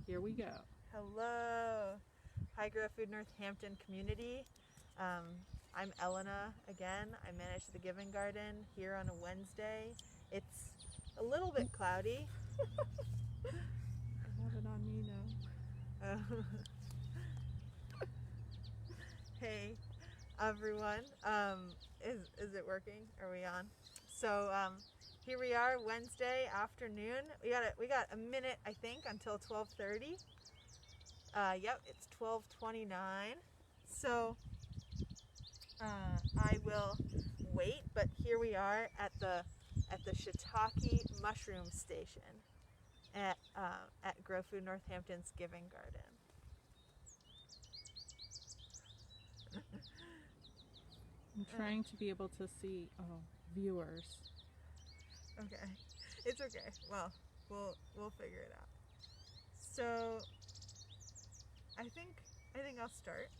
Here we go. Hello. Hi, Grow Food Northampton community. I'm Ellena again. I manage the Giving Garden here on a Wednesday. It's a little bit cloudy. I have it on me now. Hey, everyone. Is it working? Are we on? So here we are, Wednesday afternoon. We got a minute, I think, until 12:30. Yep, it's 12:29. So I will wait, but here we are at the Shiitake Mushroom Station at Grow Food Northampton's Giving Garden. I'm trying to be able to see viewers. Okay, it's okay. Well, we'll figure it out. So I think I'll start.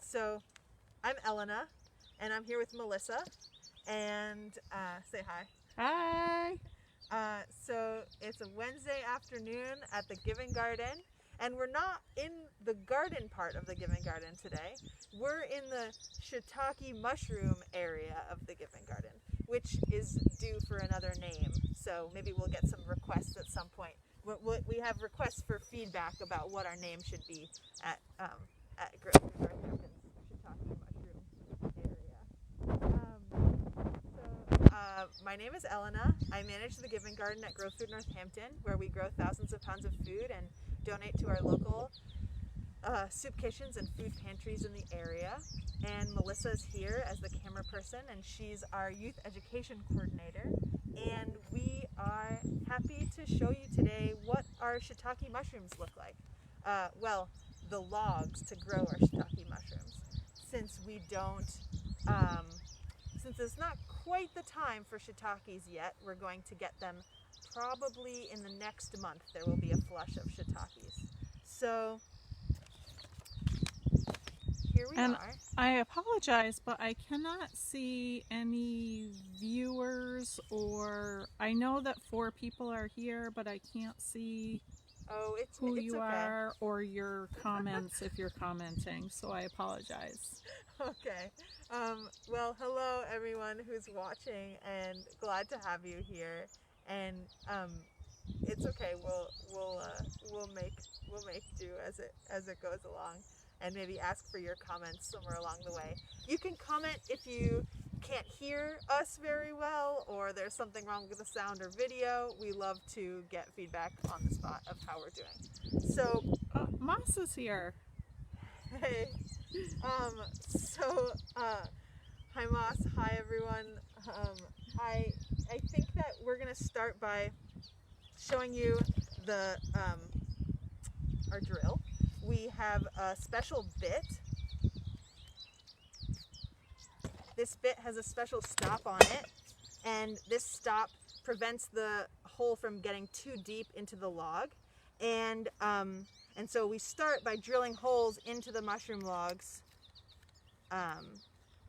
So I'm Ellena, and I'm here with Melissa, and say hi. Hi! So it's a Wednesday afternoon at the Giving Garden, and we're not in the garden part of the Giving Garden today. We're in the Shiitake mushroom area of the Giving Garden, which is due for another name. So maybe we'll get some requests at some point. We have requests for feedback about what our name should be at Grow Food Northampton's Shiitake mushroom area. My name is Ellena. I manage the Giving Garden at Grow Food Northampton, where we grow thousands of pounds of food and donate to our local soup kitchens and food pantries in the area. And Melissa is here as the camera person, and she's our youth education coordinator. And we are happy to show you today what our shiitake mushrooms look like. Well, the logs to grow our shiitake mushrooms. Since we don't, since it's not quite the time for shiitakes yet, we're going to get them probably in the next month. There will be a flush of shiitakes. So here we are. I apologize, but I cannot see any viewers, or I know that 4 people are here, but I can't see who you are or your comments if you're commenting, so I apologize. Okay. Well, hello everyone who's watching, and glad to have you here. And it's okay. We'll make do as it goes along, and maybe ask for your comments somewhere along the way. You can comment if you can't hear us very well, or there's something wrong with the sound or video. We love to get feedback on the spot of how we're doing. So Moss is here. Hey. Hi Moss. Hi everyone. I think that we're gonna start by showing you the our drill. We have a special bit. This bit has a special stop on it, and this stop prevents the hole from getting too deep into the log. And so we start by drilling holes into the mushroom logs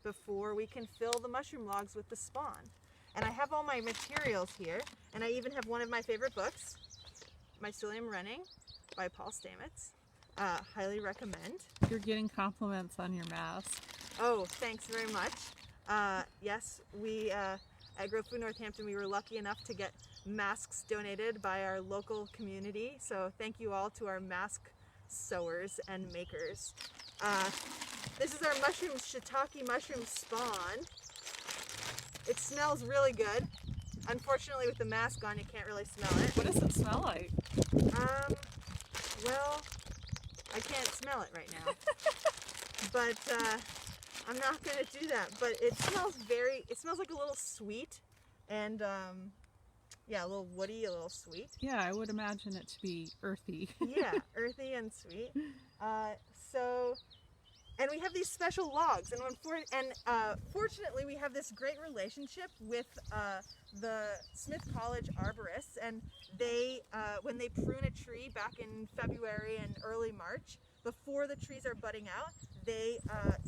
before we can fill the mushroom logs with the spawn. And I have all my materials here, and I even have one of my favorite books, Mycelium Running by Paul Stamets. Highly recommend. You're getting compliments on your mask. Oh, thanks very much. Yes, we at Grow Food Northampton, we were lucky enough to get masks donated by our local community. So thank you all to our mask sewers and makers. This is our shiitake mushroom spawn. It smells really good. Unfortunately, with the mask on, you can't really smell it. What does it smell like? Well, I can't smell it right now. But I'm not gonna do that. But it smells like a little sweet, and yeah, a little woody, a little sweet. Yeah, I would imagine it to be earthy. Yeah, earthy and sweet. And we have these special logs, and fortunately we have this great relationship with the Smith College arborists, and they, when they prune a tree back in February and early March, before the trees are budding out, they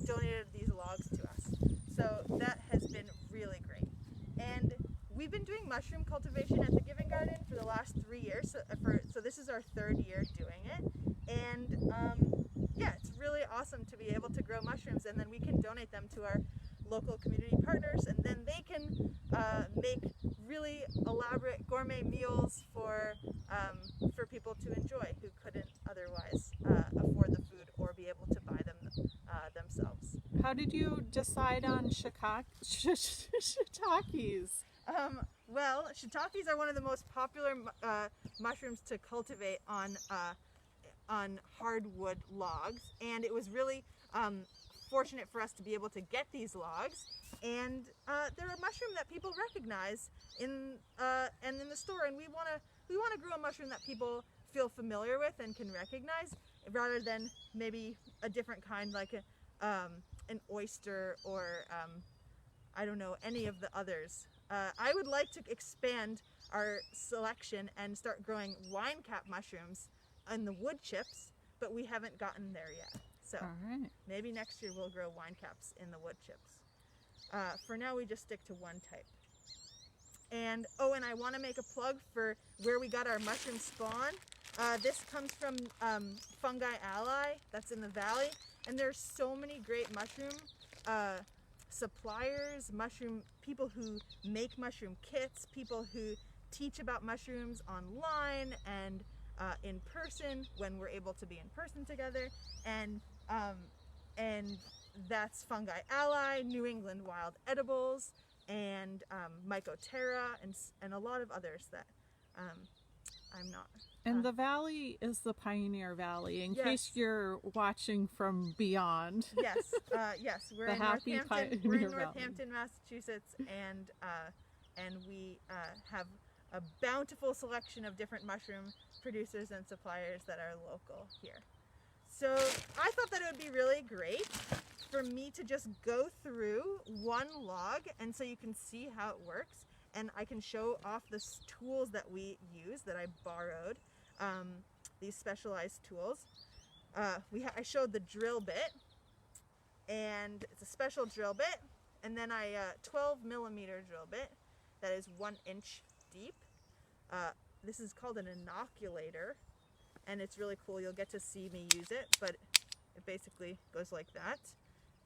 donated these logs to us. So that has been really great. And we we've been doing mushroom cultivation at the Giving Garden for the last 3 years. So this is our 3rd year doing it. And yeah, it's really awesome to be able to grow mushrooms, and then we can donate them to our local community partners, and then they can make really elaborate gourmet meals for people to enjoy who couldn't otherwise afford the food or be able to buy them themselves. How did you decide on shiitakes? Well, shiitakes are one of the most popular mushrooms to cultivate on hardwood logs, and it was really fortunate for us to be able to get these logs, and they're a mushroom that people recognize in the store, and we want to grow a mushroom that people feel familiar with and can recognize, rather than maybe a different kind like an oyster or I don't know, any of the others. I would like to expand our selection and start growing wine cap mushrooms in the wood chips, but we haven't gotten there yet. So maybe next year we'll grow wine caps in the wood chips. For now we just stick to one type. And and I want to make a plug for where we got our mushroom spawn. This comes from Fungi Ally, that's in the valley, and there's so many great mushroom suppliers, mushroom people who make mushroom kits, people who teach about mushrooms online and in person when we're able to be in person together, and that's Fungi Ally, New England Wild Edibles, and Mycoterra, and a lot of others that I'm not. And the valley is the Pioneer Valley, in Yes. case you're watching from beyond. Yes, yes, we're The in happy Northampton. We're in Pioneer Valley. Northampton, Massachusetts, and we have a bountiful selection of different mushroom producers and suppliers that are local here. So I thought that it would be really great for me to just go through one log, and so you can see how it works, and I can show off the tools that we use that I borrowed, these specialized tools. I showed the drill bit, and it's a special drill bit, and then 12 millimeter drill bit that is 1 inch deep. This is called an inoculator, and it's really cool. You'll get to see me use it, but it basically goes like that.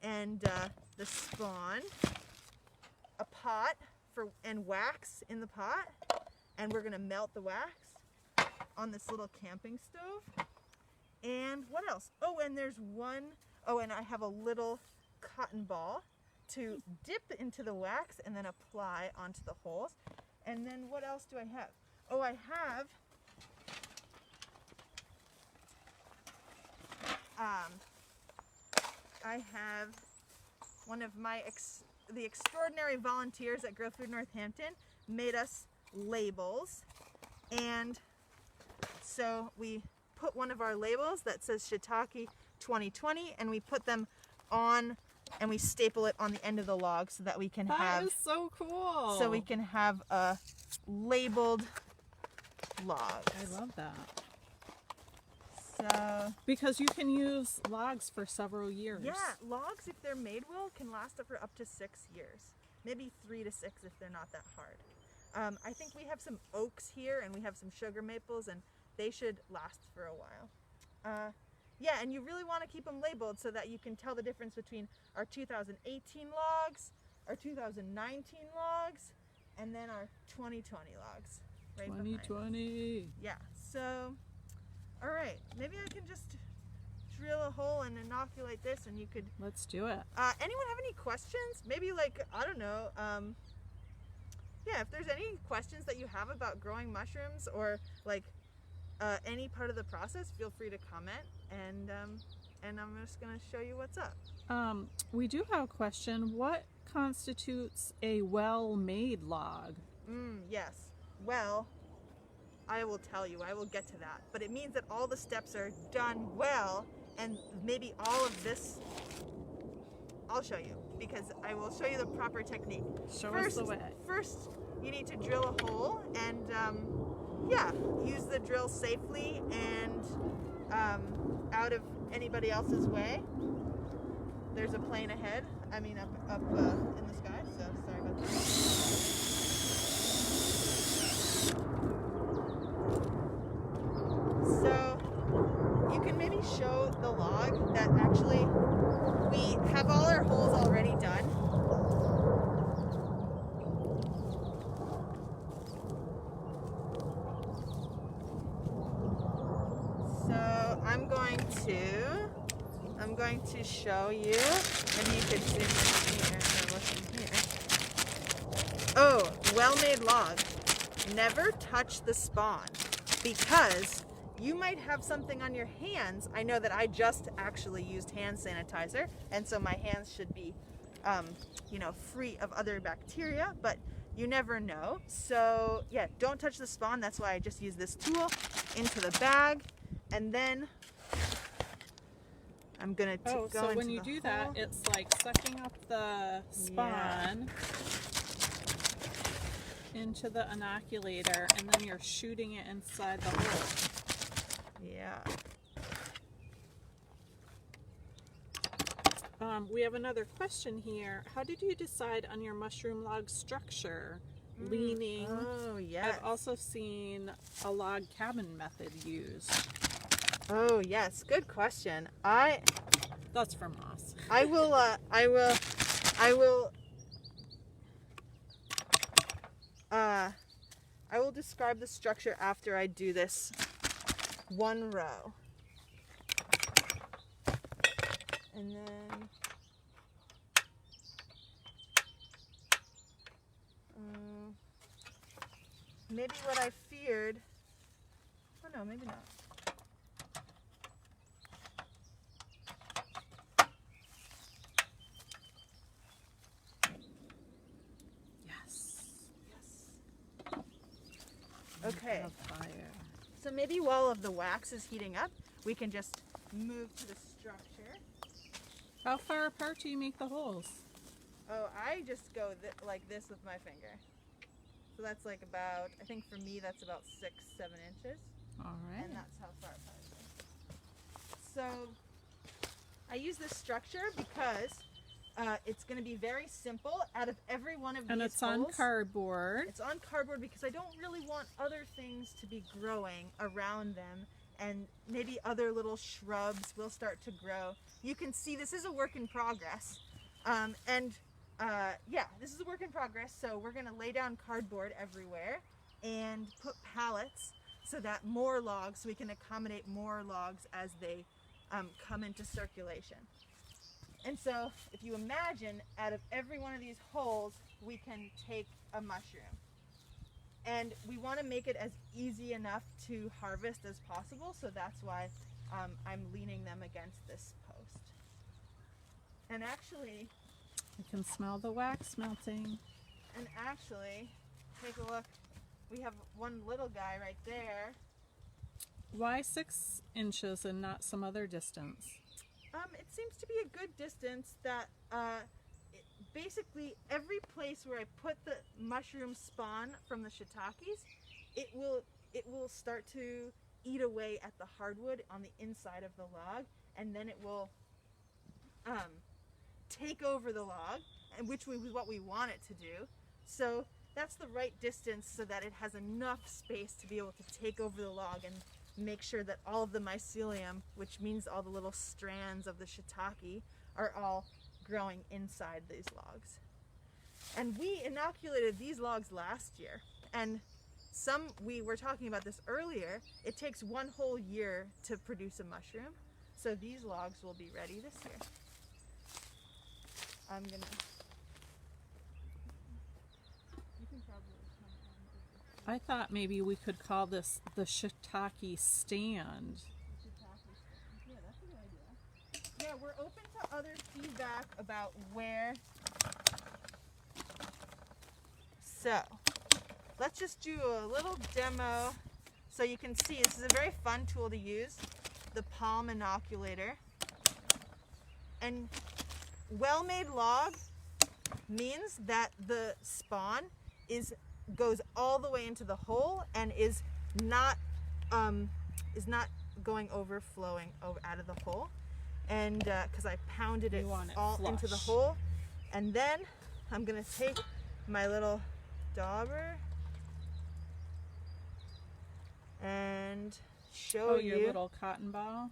And the spawn, a pot and wax in the pot, and we're gonna melt the wax on this little camping stove. And what else? Oh, and there's and I have a little cotton ball to dip into the wax and then apply onto the holes. And then what else do I have? Oh, I have one of the extraordinary volunteers at Grow Food Northampton made us labels, and so we put one of our labels that says Shiitake 2020, and we put them on, and we staple it on the end of the log so that we can That is so cool. so we can have a labeled log. I love that. So Because you can use logs for several years. yeah, logs, if they're made well, can last for up to 6 years. Maybe 3 to 6 if they're not that hard. I think we have some oaks here, and we have some sugar maples, and they should last for a while. Yeah, and you really want to keep them labeled so that you can tell the difference between our 2018 logs, our 2019 logs, and then our 2020 logs. Right behind. 2020. Yeah, so, all right, maybe I can just drill a hole and inoculate this, and you could... Let's do it. Anyone have any questions? Maybe like, I don't know, yeah, if there's any questions that you have about growing mushrooms or like any part of the process, feel free to comment, and I'm just gonna show you what's up. We do have a question. What constitutes a well-made log? Yes. Well, I will tell you, I will get to that. But it means that all the steps are done well, and maybe all of this, I'll show you, because I will show you the proper technique. Show us the way. First, you need to drill a hole, and yeah, use the drill safely and out of anybody else's way. There's a plane ahead, up in the sky, so sorry about that. quickly show the log that actually we have all our holes already done. So I'm going to show you. Maybe you could zoom in here or look in here. Oh, well-made log. Never touch the spawn, because you might have something on your hands. I know that I just actually used hand sanitizer, and so my hands should be, free of other bacteria, but you never know. So yeah, don't touch the spawn. That's why I just use this tool into the bag, and then I'm gonna go into the hole. So when you do that, it's like sucking up the spawn into the inoculator, and then you're shooting it inside the hole. Yeah. We have another question here. How did you decide on your mushroom log structure? Leaning. Oh, yes. I've also seen a log cabin method used. Oh, yes. Good question. That's from Moss. I will describe the structure after I do this one row. And then maybe what I feared. Oh no, maybe not. Okay, so maybe while the wax is heating up, we can just move to the structure. How far apart do you make the holes? Oh, I just go like this with my finger. So that's like about, I think for me that's about 6-7 inches. All right. And that's how far apart it is. So I use this structure because it's going to be very simple. Out of every one of these and it's holes, on cardboard. It's on cardboard because I don't really want other things to be growing around them, and maybe other little shrubs will start to grow. You can see this is a work in progress. This is a work in progress. So we're going to lay down cardboard everywhere and put pallets so that we can accommodate more logs as they come into circulation. And so if you imagine, out of every one of these holes, we can take a mushroom. And we want to make it as easy enough to harvest as possible, so that's why I'm leaning them against this post. And actually, you can smell the wax melting. And actually, take a look. We have one little guy right there. Why 6 inches and not some other distance? It seems to be a good distance that basically every place where I put the mushroom spawn from the shiitakes, it will start to eat away at the hardwood on the inside of the log, and then it will take over the log, which is what we want it to do. So that's the right distance so that it has enough space to be able to take over the log and make sure that all of the mycelium, which means all the little strands of the shiitake, are all growing inside these logs. And we inoculated these logs last year, and we were talking about this earlier, it takes 1 whole year to produce a mushroom, so these logs will be ready this year. I thought maybe we could call this the Shiitake Stand. Yeah, that's a good idea. Yeah, we're open to other feedback about where. So, let's just do a little demo so you can see. This is a very fun tool to use, the palm inoculator. And well-made log means that the spawn goes all the way into the hole and is not going overflowing out of the hole, and because I pounded it all into the hole. And then I'm gonna take my little dauber and show you your little cotton ball.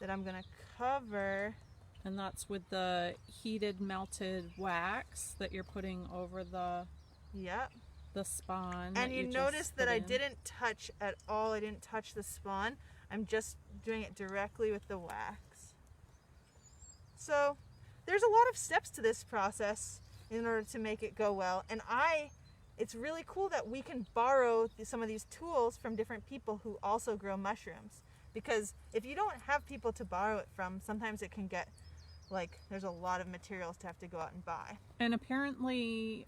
that I'm going to cover. And that's with the heated melted wax that you're putting over the Yep. the spawn. And you just notice that put I in. didn't touch at all. I didn't touch the spawn. I'm just doing it directly with the wax. So there's a lot of steps to this process in order to make it go well. And it's really cool that we can borrow some of these tools from different people who also grow mushrooms. Because if you don't have people to borrow it from, sometimes it can get like there's a lot of materials to have to go out and buy. And apparently,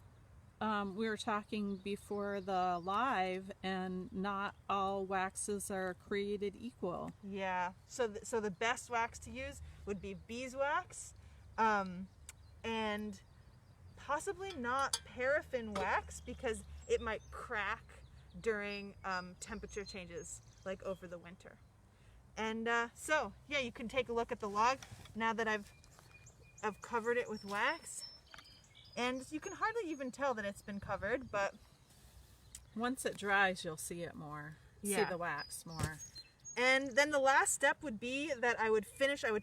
we were talking before the live, and not all waxes are created equal. Yeah. So the best wax to use would be beeswax, and possibly not paraffin wax because it might crack during temperature changes, like over the winter. And so yeah, you can take a look at the log now that I've covered it with wax, and you can hardly even tell that it's been covered, but Once it dries, you'll see it more. See Yeah. the wax more. and then the last step would be that I would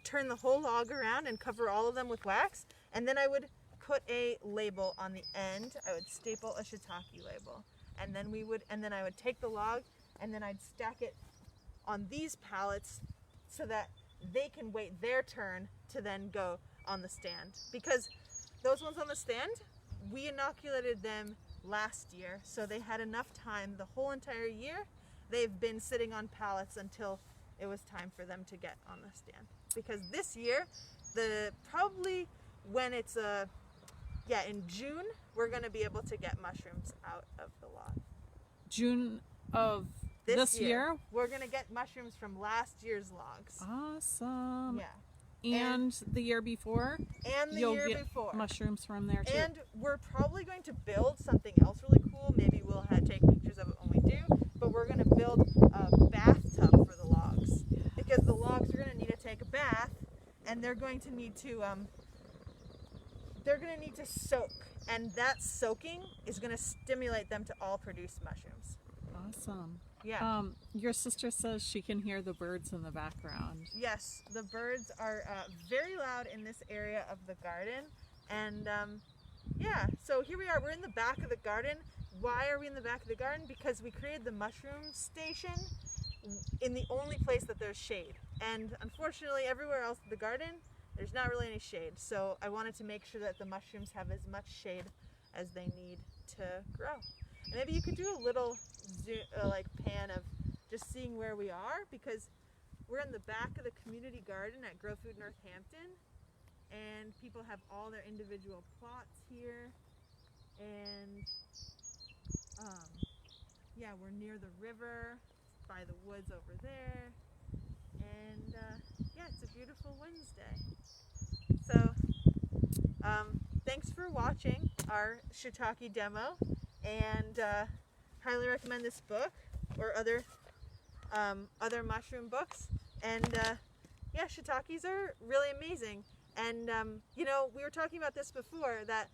turn the whole log around and cover all of them with wax, and then I would put a label on the end. I would staple a shiitake label, and then I would take the log and then I'd stack it on these pallets so that they can wait their turn to then go on the stand, because those ones on the stand, we inoculated them last year, so they had enough time the whole entire year. They've been sitting on pallets until it was time for them to get on the stand, because this year probably when it's in June, we're going to be able to get mushrooms out of the log. June of this year? We're going to get mushrooms from last year's logs. Awesome. Yeah. And the year before? And the You'll year get before. mushrooms from there too. And we're probably going to build something else really cool. Maybe we'll take pictures of it when we do. But we're going to build a bathtub for the logs, because the logs are going to need to take a bath, and they're going to need to soak. And that soaking is going to stimulate them to all produce mushrooms. Awesome. Yeah. Your sister says she can hear the birds in the background. Yes, the birds are very loud in this area of the garden. And so here we are. We're in the back of the garden. Why are we in the back of the garden? Because we created the mushroom station in the only place that there's shade. And unfortunately, everywhere else in the garden, there's not really any shade. So I wanted to make sure that the mushrooms have as much shade as they need to grow. And maybe you could do a little pan of just seeing where we are, because we're in the back of the community garden at Grow Food Northampton, and people have all their individual plots here. And we're near the river by the woods over there. And it's a beautiful Wednesday. So thanks for watching our shiitake demo, and highly recommend this book or other mushroom books. And shiitakes are really amazing. And we were talking about this before, that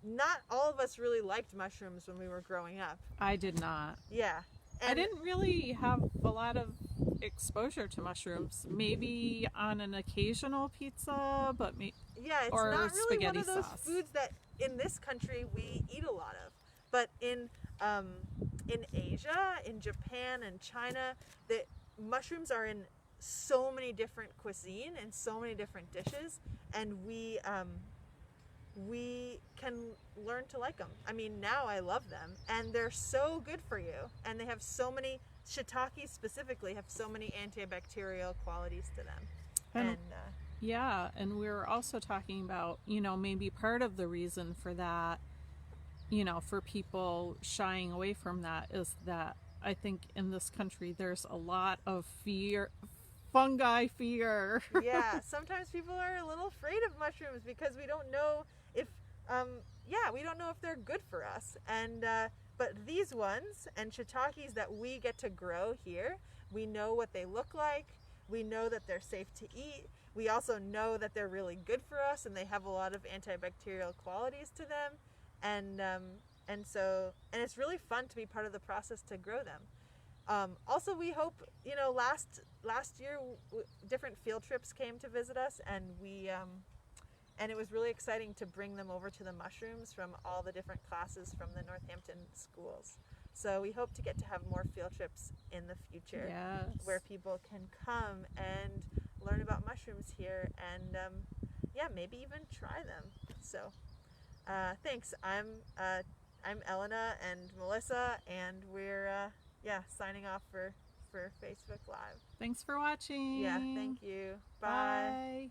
not all of us really liked mushrooms when we were growing up. I did not. Yeah. And I didn't really have a lot of exposure to mushrooms. Maybe on an occasional pizza, but it's or not really spaghetti one of those sauce. foods that in this country we eat a lot of. But in Asia, in Japan and China, the mushrooms are in so many different cuisine and so many different dishes, and we can learn to like them. I mean, now I love them, and they're so good for you, and they have so many, shiitakes specifically have so many antibacterial qualities to them. And we were also talking about, maybe part of the reason for that, for people shying away from that, is that I think in this country there's a lot of fungi fear. Yeah, sometimes people are a little afraid of mushrooms because we don't know if they're good for us. And but these ones and shiitakes that we get to grow here, we know what they look like. We know that they're safe to eat. We also know that they're really good for us, and they have a lot of antibacterial qualities to them. And it's really fun to be part of the process to grow them. Also, we hope, last year different field trips came to visit us, and and it was really exciting to bring them over to the mushrooms from all the different classes from the Northampton schools. So we hope to get to have more field trips in the future, Yes. where people can come and learn about mushrooms here, and maybe even try them. So thanks. I'm Ellena and Melissa, and we're signing off for Facebook Live. Thanks for watching. Yeah, thank you. Bye. Bye.